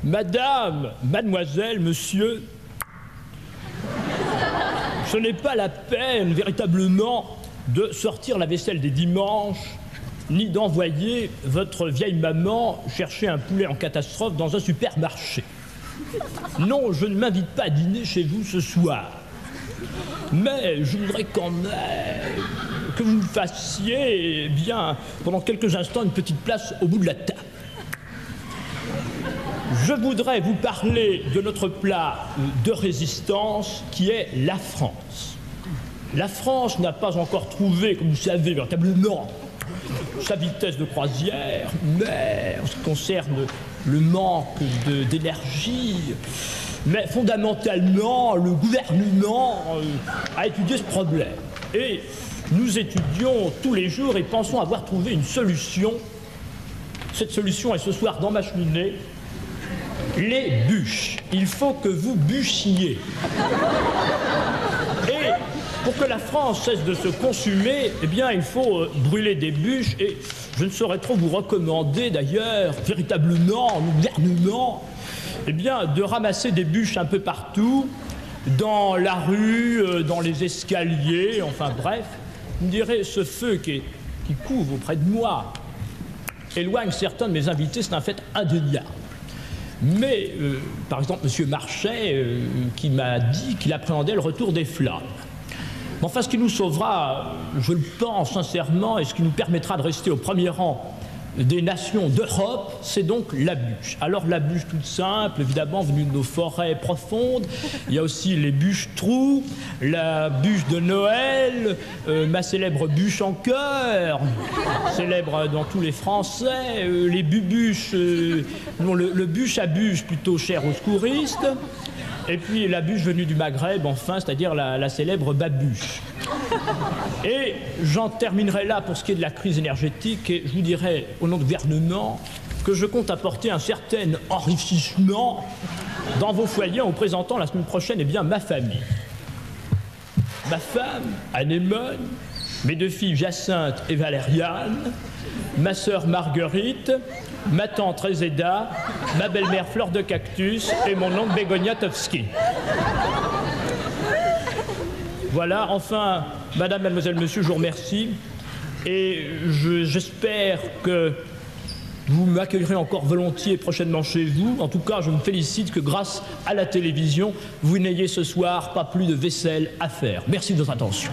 Madame, mademoiselle, monsieur, ce n'est pas la peine véritablement de sortir la vaisselle des dimanches, ni d'envoyer votre vieille maman chercher un poulet en catastrophe dans un supermarché. Non, je ne m'invite pas à dîner chez vous ce soir. Mais je voudrais quand même que vous me fassiez, eh bien, pendant quelques instants, une petite place au bout de la table. Je voudrais vous parler de notre plat de résistance qui est la France. La France n'a pas encore trouvé, comme vous savez, véritablement sa vitesse de croisière, mais en ce qui concerne le manque d'énergie, mais fondamentalement, le gouvernement a étudié ce problème. Et nous étudions tous les jours et pensons avoir trouvé une solution. Cette solution est ce soir dans ma cheminée. Les bûches. Il faut que vous bûchiez. Et pour que la France cesse de se consumer, eh bien, il faut brûler des bûches. Et je ne saurais trop vous recommander, d'ailleurs, véritablement, au gouvernement, eh bien, de ramasser des bûches un peu partout, dans la rue, dans les escaliers, enfin bref. Vous me direz, ce feu qui couvre auprès de moi éloigne certains de mes invités, c'est un fait indéniable. Mais, par exemple, M. Marchais, qui m'a dit qu'il appréhendait le retour des flammes. Enfin, ce qui nous sauvera, je le pense sincèrement, et ce qui nous permettra de rester au premier rang des nations d'Europe, c'est donc la bûche. Alors la bûche toute simple, évidemment, venue de nos forêts profondes. Il y a aussi les bûches-trous, la bûche de Noël, ma célèbre bûche en cœur, célèbre dans tous les Français, les bubuches, non, le bûche à bûche, plutôt cher aux secouristes. Et puis la bûche venue du Maghreb, enfin, c'est-à-dire la célèbre babuche. Et j'en terminerai là pour ce qui est de la crise énergétique, et je vous dirai, au nom du gouvernement, que je compte apporter un certain enrichissement dans vos foyers en vous présentant la semaine prochaine, eh bien, ma famille. Ma femme, Anémone, mes deux filles Jacinthe et Valériane, ma sœur Marguerite, ma tante Rézéda, ma belle-mère Fleur de Cactus et mon oncle Bégoniatowski. Voilà, enfin, madame, mademoiselle, monsieur, je vous remercie et j'espère que vous m'accueillerez encore volontiers prochainement chez vous. En tout cas, je me félicite que grâce à la télévision, vous n'ayez ce soir pas plus de vaisselle à faire. Merci de votre attention.